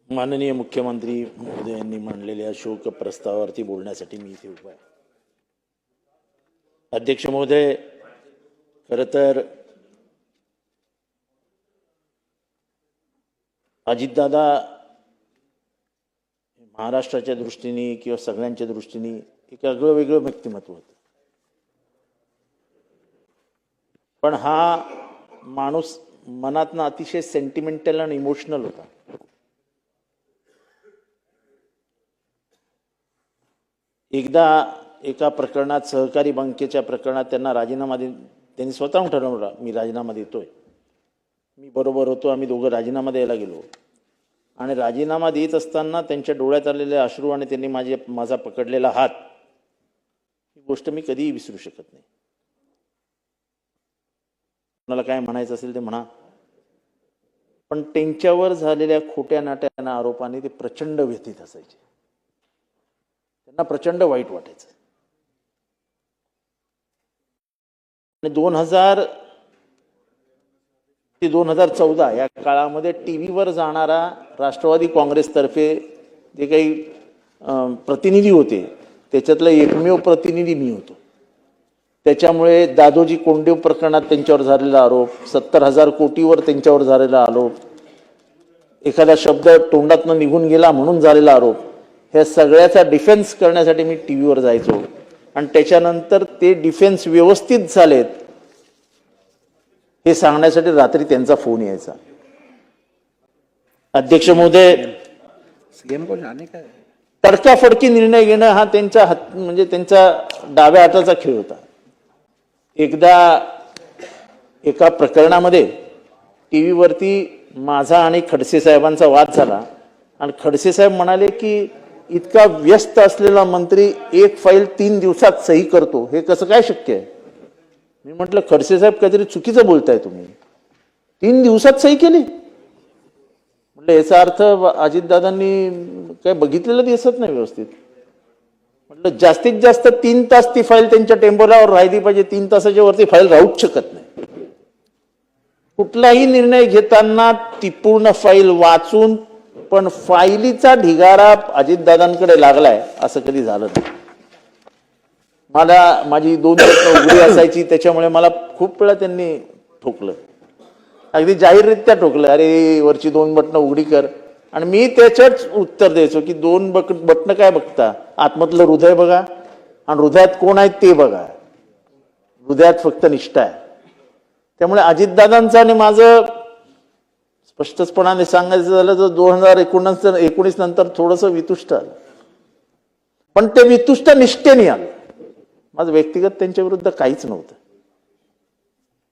माननीय मुख्यमंत्री महोदयांनी मांडलेल्या शोक प्रस्तावावरती बोलण्यासाठी मी इथे उभा आहे. अध्यक्ष महोदय, खरं तर अजितदादा महाराष्ट्राच्या दृष्टीने किंवा सगळ्यांच्या दृष्टीने एक आगळं वेगळं व्यक्तिमत्व होतं. पण हा माणूस मनातनं अतिशय सेंटिमेंटल आणि इमोशनल होता. एकदा एका प्रकरणात, सहकारी बँकेच्या प्रकरणात त्यांना राजीनामा त्यांनी स्वतःहून ठरवलं, मी राजीनामा देतोय. मी बरोबर होतो, आम्ही दोघं राजीनामा द्यायला गेलो आणि राजीनामा देत असताना त्यांच्या डोळ्यात आलेले अश्रू आणि त्यांनी माझा पकडलेला हात, ही गोष्ट मी कधीही विसरू शकत नाही. मला काय म्हणायचं असेल ते म्हणा, पण त्यांच्यावर झालेल्या खोट्या नाट्या आरोपाने ते प्रचंड व्यथित असायचे. त्यांना प्रचंड वाईट वाटायचं. आणि 2000 ते 2014 या काळामध्ये टीव्हीवर जाणारा राष्ट्रवादी काँग्रेसतर्फे जे काही प्रतिनिधी होते, त्याच्यातला एकमेव प्रतिनिधी मी होतो. त्याच्यामुळे दादोजी कोंडदेव प्रकरणात त्यांच्यावर झालेला आरोप, 70,000 कोटीवर त्यांच्यावर झालेला आरोप, एखादा शब्द तोंडातनं निघून गेला म्हणून झालेला आरोप, ह्या सगळ्याचा डिफेन्स करण्यासाठी मी टीव्हीवर जायचो. आणि त्याच्यानंतर ते डिफेन्स व्यवस्थित झालेत हे सांगण्यासाठी रात्री त्यांचा फोन यायचा. अध्यक्ष महोदय, तडकाफडकी निर्णय घेणं हा त्यांचा म्हणजे त्यांचा डाव्या हाताचा खेळ होता. एकदा एका प्रकरणामध्ये टीव्हीवरती माझा आणि खडसे साहेबांचा वाद झाला आणि खडसे साहेब म्हणाले की इतका व्यस्त असलेला मंत्री एक फाईल 3 दिवसात सही करतो, हे कसं काय शक्य आहे? मी म्हटलं, खडसे साहेब काहीतरी चुकीचं बोलताय तुम्ही, 3 दिवसात सही केली? म्हटलं याचा अर्थ अजितदादांनी काय बघितलेलं दिसत नाही व्यवस्थित. म्हटलं जास्तीत जास्त 3 तास ती फाईल त्यांच्या टेम्पोलावर राहिली पाहिजे, 3 तासाच्या वरती फाईल राहूच शकत नाही. कुठलाही निर्णय घेताना ती पूर्ण फाईल वाचून, पण फाईलीचा ढिगारा अजितदादांकडे लागलाय असं कधी झालं नाही. माझी 2 बटणं उघडी असायची, त्याच्यामुळे मला खूप वेळा त्यांनी ठोकलं, अगदी जाहीररित्या ठोकलं, अरे वरची 2 बटणं उघडी कर. आणि मी त्याच्याच उत्तर द्यायचो की 2 बटणं काय बघता, आतमधलं हृदय बघा आणि हृदयात कोण आहेत ते बघा. हृदयात फक्त निष्ठा आहे. त्यामुळे अजितदादांचं आणि माझं स्पष्टपणाने सांगायचं झालं तर 2019 नंतर थोडंसं वितुष्ट आलं, पण ते वितुष्ट निष्ठेने आलं. माझं व्यक्तिगत त्यांच्या विरुद्ध काहीच नव्हतं.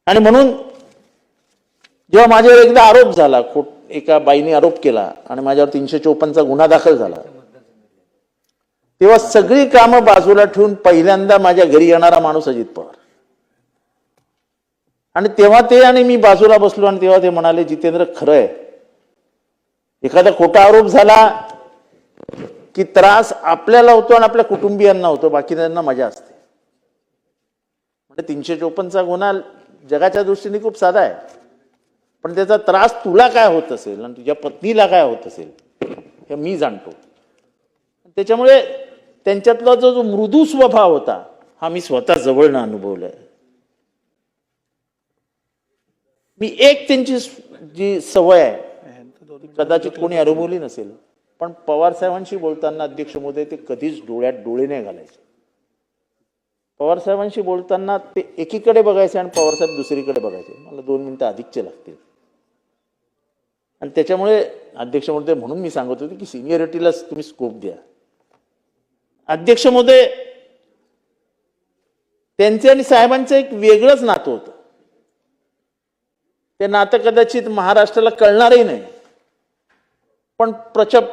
आणि म्हणून जेव्हा माझ्यावर एकदा आरोप झाला, एका बाईने आरोप केला आणि माझ्यावर 354चा गुन्हा दाखल झाला, तेव्हा सगळी कामं बाजूला ठेवून पहिल्यांदा माझ्या घरी येणारा माणूस अजित पवार. आणि तेव्हा ते आणि मी बाजूला बसलो आणि तेव्हा ते म्हणाले, जितेंद्र खरं आहे, एखादा खोटा आरोप झाला की त्रास आपल्याला होतो आणि आपल्या कुटुंबियांना होतो, बाकी त्यांना मजा असते. म्हणजे 354चा गुन्हा जगाच्या दृष्टीने खूप साधा आहे, पण त्याचा त्रास तुला काय होत असेल आणि तुझ्या पत्नीला काय होत असेल हे मी जाणतो. त्याच्यामुळे त्यांच्यातला जो मृदू स्वभाव होता हा मी स्वतः जवळनं अनुभवलाय. मी एक त्यांची जी सवय आहे कदाचित कोणी अनुभवली नसेल, पण पवार साहेबांशी बोलताना अध्यक्ष महोदय ते कधीच डोळ्यात डोळे नाही घालायचे. पवार साहेबांशी बोलताना ते एकीकडे बघायचे आणि पवार साहेब दुसरीकडे बघायचे. मला 2 मिनिटं अधिकचे लागतील. आणि त्याच्यामुळे अध्यक्ष महोदय, म्हणून मी सांगत होतो की सिनियरिटीला तुम्ही स्कोप द्या. अध्यक्ष महोदय, त्यांचे आणि साहेबांचं एक वेगळंच नातं होतं. ते नातं कदाचित महाराष्ट्राला कळणारही नाही, पण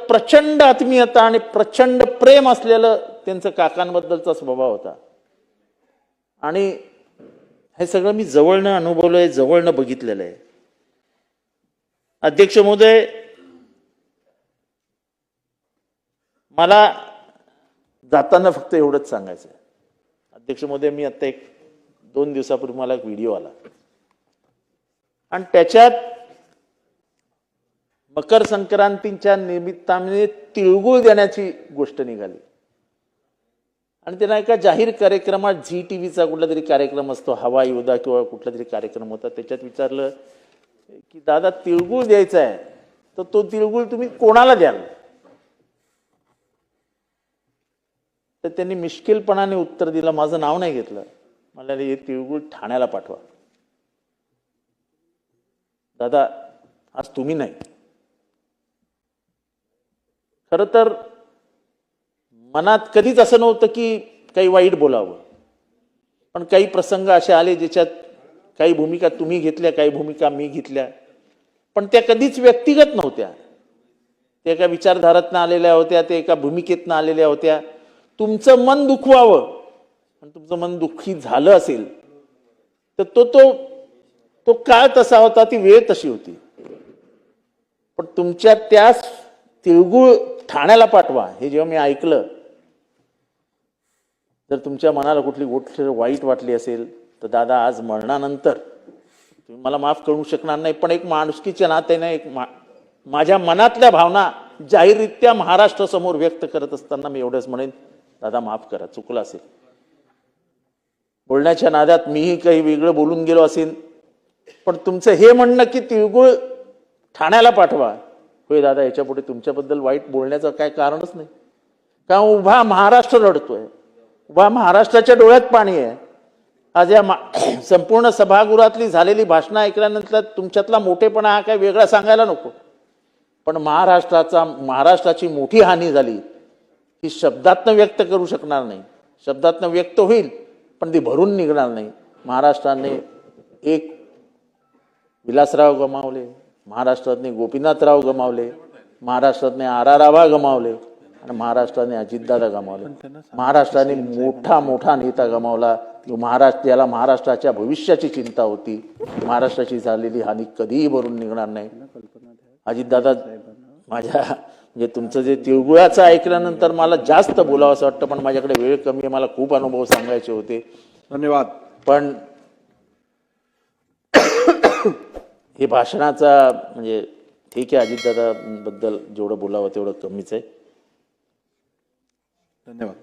प्रचंड आत्मीयता आणि प्रचंड प्रेम असलेलं त्यांचं काकांबद्दलचा स्वभाव होता. आणि हे सगळं मी जवळनं अनुभवलंय, जवळनं बघितलेलं आहे. अध्यक्ष महोदय, मला जाताना फक्त एवढंच सांगायचं आहे. अध्यक्ष महोदय, मी आता 2 दिवसापूर्वी मला एक व्हिडिओ आला आणि त्याच्यात मकर संक्रांतीच्या निमित्ताने तिळगुळ देण्याची गोष्ट निघाली आणि त्यांना एका जाहीर कार्यक्रमात झी टीव्हीचा कुठला तरी कार्यक्रम असतो, हवा योद्धा किंवा कुठला तरी कार्यक्रम होता, त्याच्यात विचारलं की दादा तिळगुळ द्यायचा आहे तर तो तिळगुळ तुम्ही कोणाला द्याल? तर त्यांनी मिश्किलपणाने उत्तर दिलं, माझं नाव नाही घेतलं, मला हे तिळगुळ ठाण्याला पाठवा. दादा आज तुम्ही नाही, खरं तर मनात कधीच असं नव्हतं की काही वाईट बोलावं, पण काही प्रसंग असे आले ज्याच्यात काही भूमिका तुम्ही घेतल्या, काही भूमिका मी घेतल्या, पण त्या कधीच व्यक्तिगत नव्हत्या. त्या एका विचारधारातनं आलेल्या होत्या, त्या एका भूमिकेतनं आलेल्या होत्या. तुमचं मन दुखवावं आणि तुमचं मन दुःखी झालं असेल तर तो काळ तसा होता, ती वेळ तशी होती. पण तुमच्या त्याच तिळगुळ ठाण्याला पाठवा हे जेव्हा मी ऐकलं, जर तुमच्या मनाला कुठली गोष्ट वाईट वाटली असेल तर दादा आज मरणानंतर तुम्ही मला माफ करू शकणार नाही, पण एक माणुसकीच्या नात्याने माझ्या मनातल्या भावना जाहीररित्या महाराष्ट्रासमोर व्यक्त करत असताना मी एवढंच म्हणेन, दादा माफ करा, चुकलं असेल. बोलण्याच्या नादात मीही काही वेगळं बोलून गेलो असेल, पण तुमचं हे म्हणणं की तिळगुळ ठाण्याला पाठवा, होय दादा, याच्यापुढे तुमच्याबद्दल वाईट बोलण्याचं काय कारणच नाही. का उभा महाराष्ट्र रडतोय, उभा महाराष्ट्राच्या डोळ्यात पाणी आहे. आज या संपूर्ण सभागृहातली झालेली भाषणं ऐकल्यानंतर तुमच्यातला मोठेपणा हा काय वेगळा सांगायला नको, पण महाराष्ट्राची मोठी हानी झाली ही शब्दातनं व्यक्त करू शकणार नाही. शब्दातनं व्यक्त होईल पण ती भरून निघणार नाही. महाराष्ट्राने एक विलासराव गमावले, महाराष्ट्रातने गोपीनाथराव गमावले, महाराष्ट्रातने आरारावा गमावले आणि महाराष्ट्राने अजितदादा गमावले. महाराष्ट्राने मोठा नेता गमावला, जो ज्याला महाराष्ट्राच्या भविष्याची चिंता होती. महाराष्ट्राची झालेली हानी कधीही भरून निघणार नाही. अजितदादा, म्हणजे तुमचं जे तिळगुळाचं ऐकल्यानंतर मला जास्त बोलावं असं वाटतं, पण माझ्याकडे वेळ कमी आहे, मला खूप अनुभव सांगायचे होते. धन्यवाद. पण हे भाषणाचा म्हणजे ठीक आहे, अजितदादा बद्दल जेवढं बोलावं तेवढं कमीच आहे. धन्यवाद.